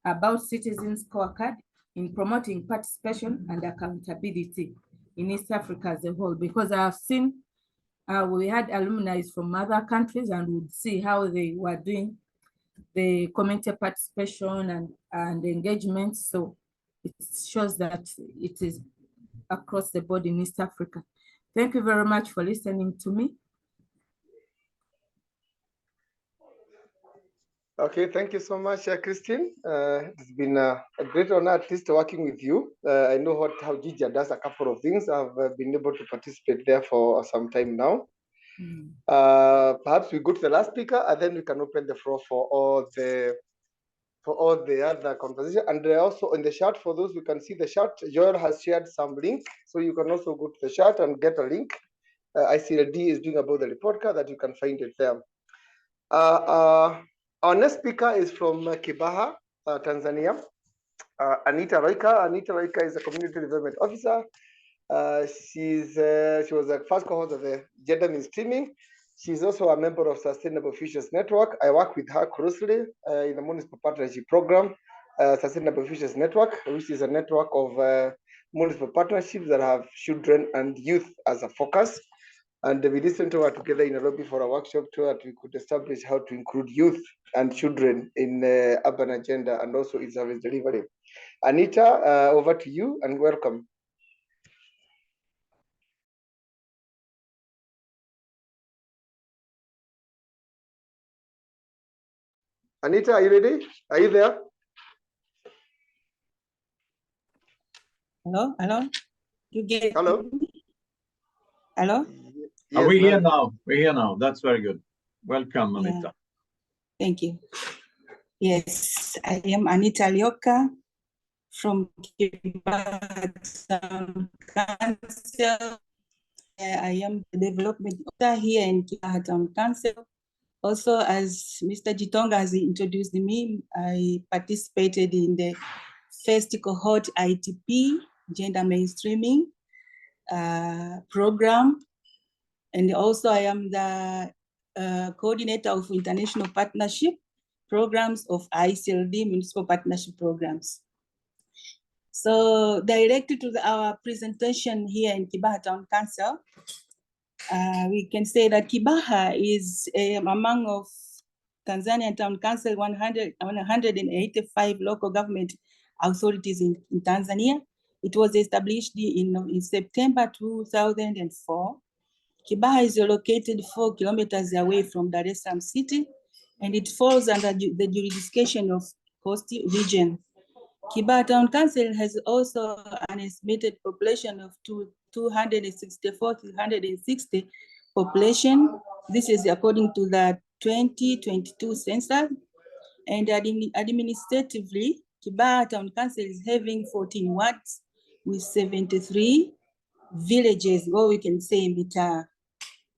about Citizens Scorecard in promoting participation and accountability in East Africa as a whole. Because I have seen, we had alumni from other countries and would see how they were doing the community participation and engagement. So it shows that it is across the board in East Africa. Thank you very much for listening to me. Okay, thank you so much, Christine. It's been a great honor, at least working with you. I know how Jinja does a couple of things. I've been able to participate there for some time now. Perhaps we go to the last speaker, and then we can open the floor for all the other conversation. And also in the chat, for those who can see the chat, Johan has shared some link, so you can also go to the chat and get a link. ICLD is doing about the report card that you can find it there. Our next speaker is from Kibaha, Tanzania. Anita Lyoka. Anita Lyoka is a community development officer. She was the first cohort of the gender mainstreaming. She's also a member of Sustainable Futures Network. I work with her closely in the Municipal Partnership Program, Sustainable Futures Network, which is a network of municipal partnerships that have children and youth as a focus. And we recently were together in Nairobi for a workshop so that we could establish how to include youth and children in the urban agenda and also in service delivery. Anita, over to you and welcome. Anita, are you ready? Are you there? Hello, hello. You get Hello. me? Hello. Yes, we're here now. We're here now. That's very good. Welcome, Anita. Yeah. Thank you. Yes, I am Anita Lyoka from Kibaha Council. I am the development officer here in Kibaha Town Council. Also, as Mr. Gitonga has introduced me, I participated in the first cohort ITP, gender mainstreaming program. And also I am the coordinator of international partnership programs of ICLD municipal partnership programs. So directly to our presentation here in Kibaha Town Council, we can say that Kibaha is among of Tanzanian Town Council 185 local government authorities in Tanzania. It was established in September 2004. Kibaha is located 4 kilometers away from Dar es Salaam city, and it falls under the jurisdiction of Coast region. Kibaha Town Council has also an estimated population of 260 population. This is according to the 2022 census. And administratively, Kibaha Town Council is having 14 wards with 73 villages, or we can say mitaa.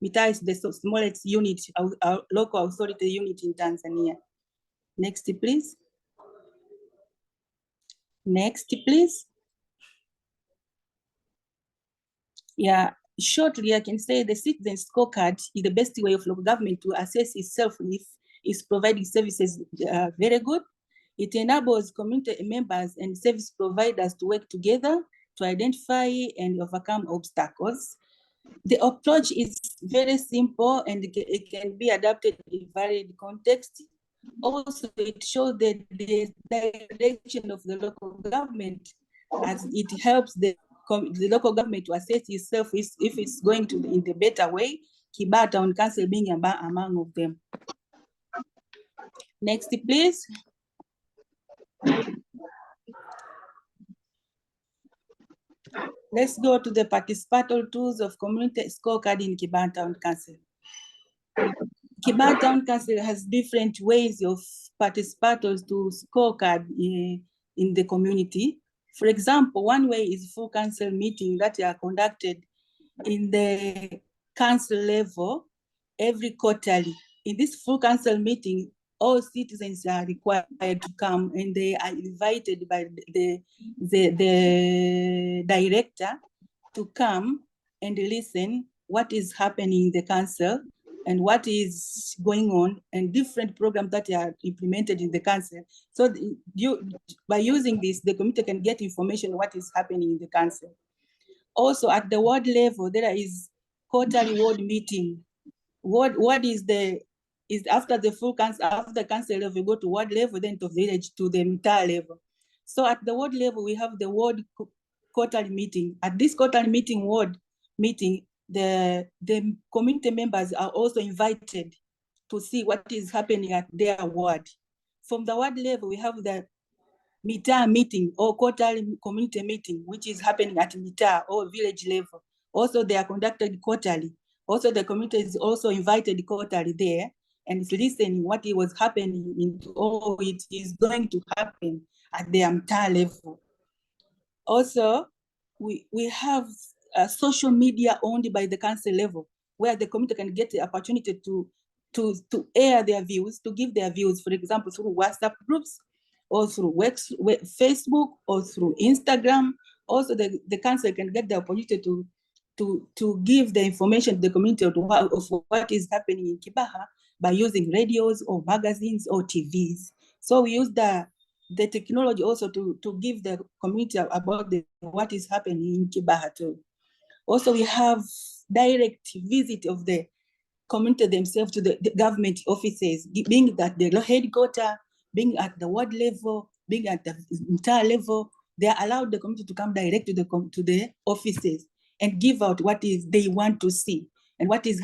Mitaa is the smallest unit, our local authority unit in Tanzania. Next, please. Next, please. Yeah, shortly, I can say the Citizens Scorecard is the best way of local government to assess itself if it's providing services very good. It enables community members and service providers to work together to identify and overcome obstacles. The approach is very simple and it can be adapted in varied contexts. Also, it shows the direction of the local government as it helps the local government to assess itself if it's going to in the better way. Kibaha Town Council being among of them. Next, please. Let's go to the participatory tools of community scorecard in Kibaha Town Council. Kibaha Town Council has different ways of participators to scorecard in the community. For example, one way is full council meeting that are conducted in the council level every quarterly. In this full council meeting, all citizens are required to come and they are invited by the director to come and listen what is happening in the council and what is going on and different programs that are implemented in the council. So by using this, the community can get information what is happening in the council. Also at the ward level, there is quarterly ward meeting. What is after the full council, after the council level, we go to ward level, then to village, to the entire level. So at the ward level, we have the ward quarterly meeting. At this quarterly meeting, ward meeting, the community members are also invited to see what is happening at their ward. From the ward level, we have the mitaa meeting or quarterly community meeting, which is happening at mitaa or village level. Also, they are conducted quarterly. Also, the community is also invited quarterly there and is listening what was happening into all it is going to happen at the mitaa level. Also, we have social media owned by the council level, where the community can get the opportunity to air their views, to give their views, for example, through WhatsApp groups, or through Facebook, or through Instagram. Also, the council can get the opportunity to give the information to the community of what is happening in Kibaha by using radios or magazines or TVs. So we use the technology also to give the community about what is happening in Kibaha too. Also, we have direct visit of the community themselves to the government offices, being at the headquarters, being at the ward level, being at the entire level. They are allowed the community to come direct to the offices and give out what is they want to see and what is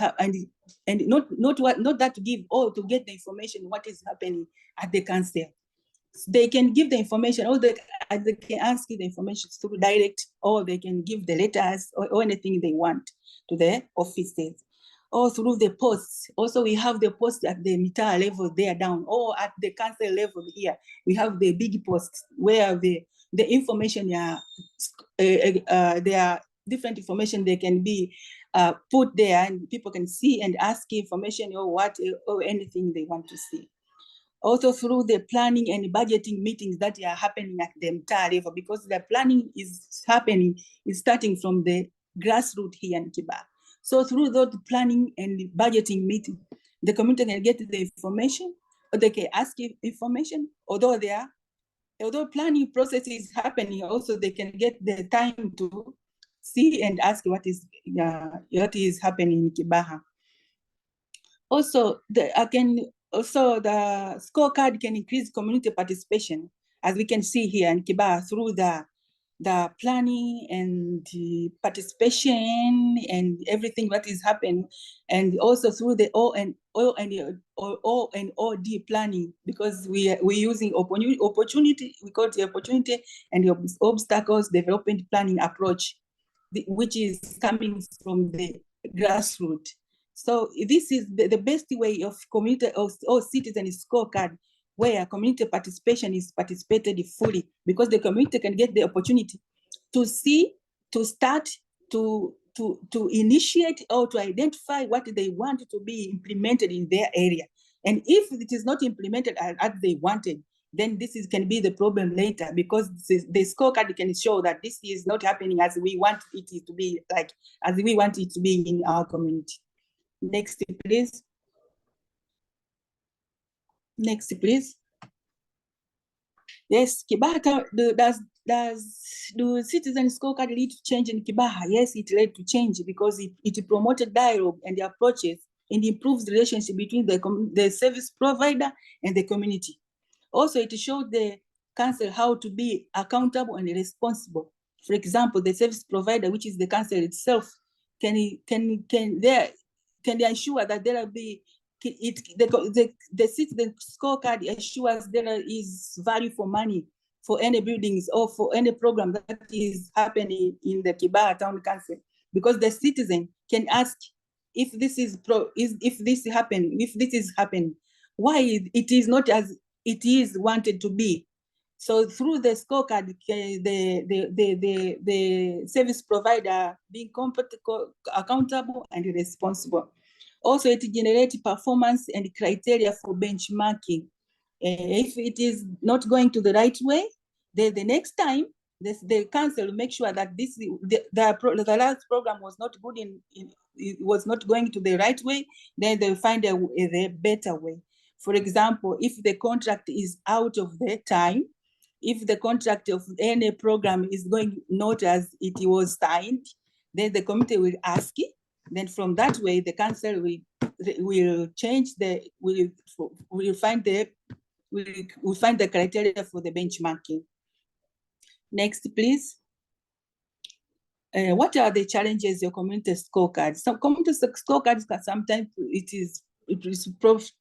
and not that to give or to get the information what is happening at the council. They can give the information, or they can ask you the information through direct, or they can give the letters or anything they want to the offices, or through the posts. Also, we have the post at the mitaa level there down, or at the council level here. We have the big posts where the information there are different information. They can be put there, and people can see and ask information or anything they want to see. Also through the planning and budgeting meetings that are happening at the entire level, because the planning is starting from the grassroots here in Kibaha. So through those planning and budgeting meetings, the community can get the information, or they can ask information, although planning process is happening, also they can get the time to see and ask what is happening in Kibaha. Also, the scorecard can increase community participation, as we can see here in Kibaha, through the planning and the participation and everything that is happening, and also through the O and OD planning, because we're using opportunity, we call it the opportunity and the obstacles development planning approach, which is coming from the grassroots. So this is the best way of community or citizen scorecard, where community participation is participated fully, because the community can get the opportunity to see, to start, to initiate or to identify what they want to be implemented in their area. And if it is not implemented as they wanted, then can be the problem later, because the scorecard can show that this is not happening as we want it to be, as we want it to be in our community. Next, please. Next, please. Yes, Kibaha, does the citizen scorecard lead to change in Kibaha? Yes, it led to change, because it promoted dialogue and the approaches and improves the relationship between the service provider and the community. Also, it showed the council how to be accountable and responsible. For example, the service provider, which is the council itself, can ensure that there will be the citizen scorecard assures there is value for money for any buildings or for any program that is happening in the Kibaha Town Council, because the citizen can ask if this is happening, why it is not as it is wanted to be. So through the scorecard, the service provider being accountable and responsible. Also, it generates performance and criteria for benchmarking. If it is not going to the right way, then the next time, the council will make sure that the last program was not good it was not going to the right way, then they'll find a better way. For example, if the contract is out of the time, if the contract of any program is going not as it was signed, then the committee will ask it. Then from that way, the council will change will find the criteria for the benchmarking. Next, please. What are the challenges of community scorecards? Some community scorecards sometimes it is a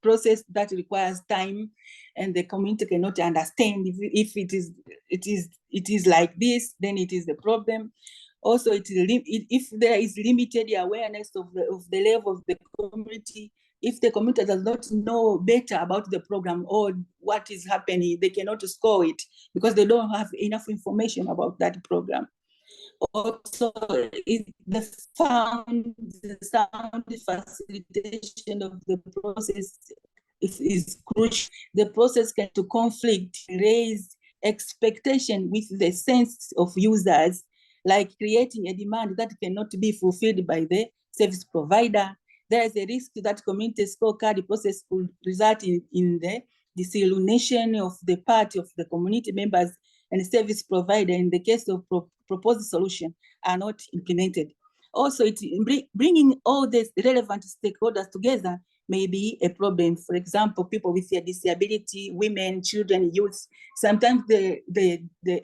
process that requires time, and the community cannot understand if it is like this, then it is the problem. Also, if there is limited awareness of the level of the community, if the community does not know better about the program or what is happening, they cannot score it because they don't have enough information about that program. Also, the sound facilitation of the process is crucial. The process can to conflict, raise expectation with the sense of users, like creating a demand that cannot be fulfilled by the service provider. There is a risk that community scorecard process could result in the disillusionation of the part of the community members and service provider in the case of proposed solution are not implemented. Also, bringing all these relevant stakeholders together may be a problem. For example, people with a disability, women, children, youths. Sometimes the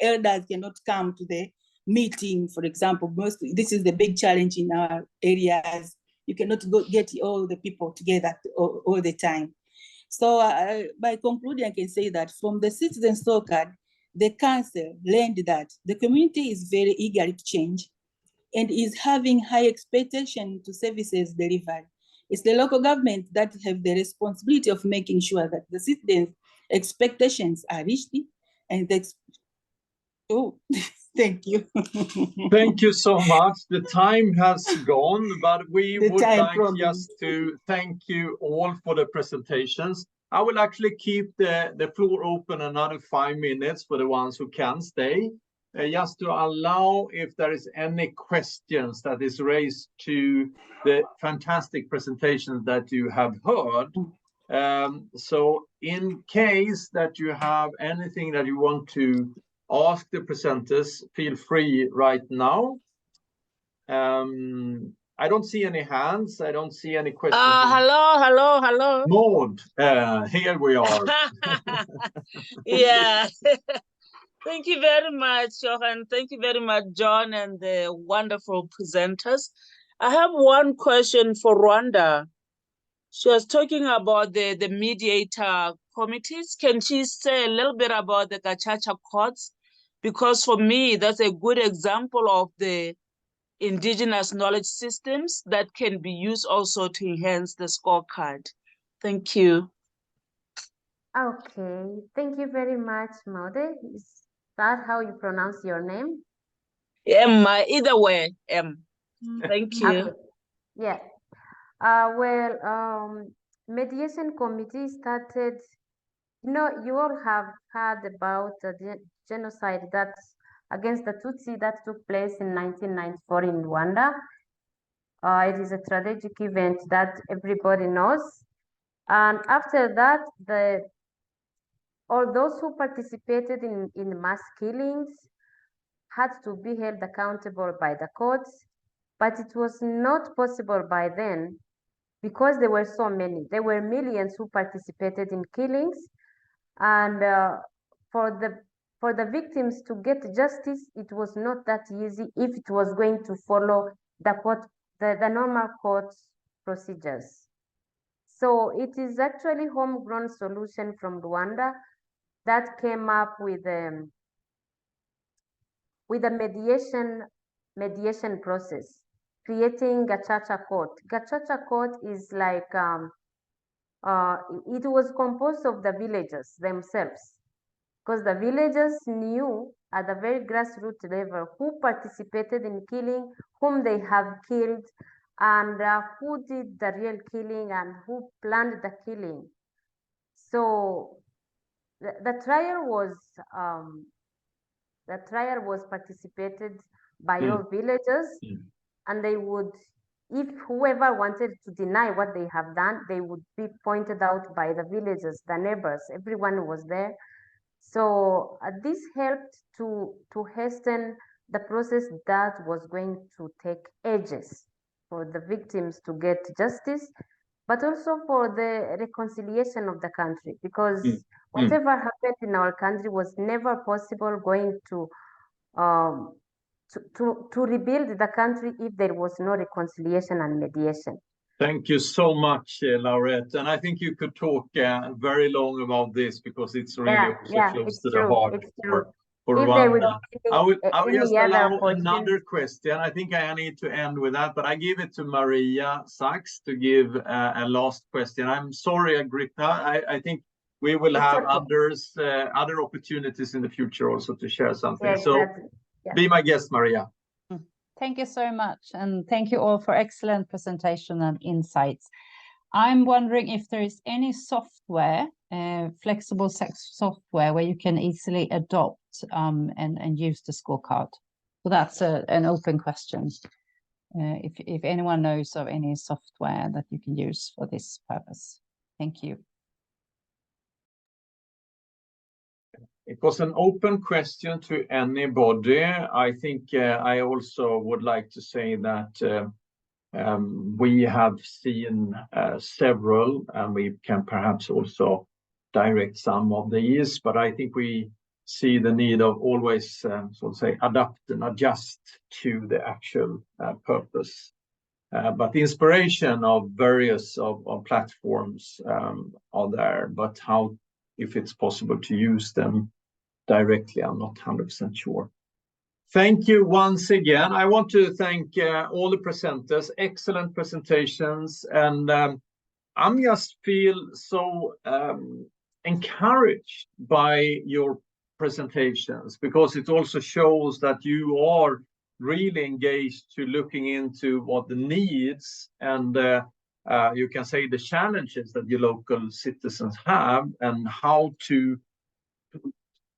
elders cannot come to the meeting, for example. This is the big challenge in our areas. You cannot get all the people together all the time. So by concluding, I can say that from the Citizen Scorecard, the council learned that the community is very eager to change and is having high expectation to services delivered. It's the local government that have the responsibility of making sure that the citizens' expectations are reached and Oh, thank you. Thank you so much. The time has gone, but we The would time like problem. just to thank you all for the presentations. I will actually keep the floor open another 5 minutes for the ones who can stay, just to allow if there is any questions that is raised to the fantastic presentations that you have heard. So in case that you have anything that you want to ask the presenters, feel free right now. I don't see any hands. I don't see any questions. Hello. Maud, here we are. Yeah. Thank you very much, Johan. Thank you very much, John, and the wonderful presenters. I have one question for Rwanda. She was talking about the mediator committees. Can she say a little bit about the Gacaca courts? Because for me, that's a good example of the indigenous knowledge systems that can be used also to enhance the scorecard. Thank you. Okay, thank you very much, Maude. Is that how you pronounce your name? Either way, Thank you. Okay. Yeah. Mediation committee started, you all have heard about the genocide that's against the Tutsi that took place in 1994 in Rwanda. It is a tragic event that everybody knows. And after that, all those who participated in mass killings had to be held accountable by the courts, but it was not possible by then because there were so many. There were millions who participated in killings, and for the victims to get justice, it was not that easy if it was going to follow the normal court procedures. So it is actually homegrown solution from Rwanda that came up with a mediation process, creating Gacaca court. Gacaca court is like it was composed of the villagers themselves, because the villagers knew at the very grassroots level who participated in killing, whom they have killed, and who did the real killing and who planned the killing. So the trial was participated by all villagers, and they would, if whoever wanted to deny what they have done, they would be pointed out by the villagers, the neighbors, everyone was there. So this helped to hasten the process that was going to take ages for the victims to get justice, but also for the reconciliation of the country, because whatever happened in our country was never possible going to rebuild the country if there was no reconciliation and mediation. Thank you so much, Laurette. And I think you could talk very long about this because it's really close to the heart for Rwanda. I will just allow another question. I think I need to end with that, but I give it to Maria Sachs to give a last question. I'm sorry, Agrippa. I think we will have other opportunities in the future also to share something. Yeah, so be my guest, Maria. Thank you so much. And thank you all for excellent presentation and insights. I'm wondering if there is any software, flexible software where you can easily adopt and use the scorecard. So that's an open question. If anyone knows of any software that you can use for this purpose. Thank you. It was an open question to anybody. I think I also would like to say that we have seen several, and we can perhaps also direct some of these, but I think we see the need of always, so to say, adapt and adjust to the actual purpose. But the inspiration of various of platforms are there, but how, if it's possible to use them directly, I'm not 100% sure. Thank you once again. I want to thank all the presenters, excellent presentations, and I'm just feel so encouraged by your presentations, because it also shows that you are really engaged to looking into what the needs and you can say the challenges that your local citizens have, and how to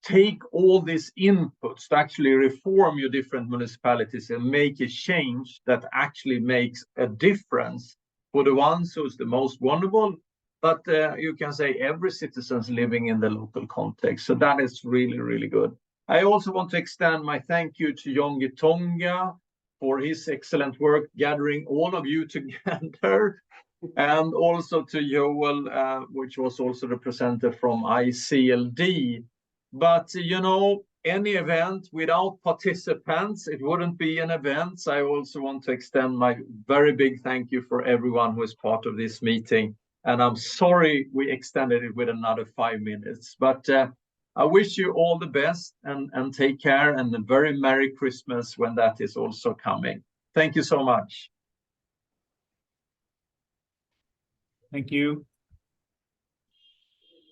take all these inputs to actually reform your different municipalities and make a change that actually makes a difference for the ones who's the most vulnerable, but you can say every citizen's living in the local context. So that is really, really good. I also want to extend my thank you to John Gitonga for his excellent work gathering all of you together, and also to Joel, which was also the presenter from ICLD. But, you know, any event without participants, it wouldn't be an event. So I also want to extend my very big thank you for everyone who is part of this meeting. And I'm sorry we extended it with another 5 minutes. But I wish you all the best and take care, and a very Merry Christmas when that is also coming. Thank you so much. Thank you.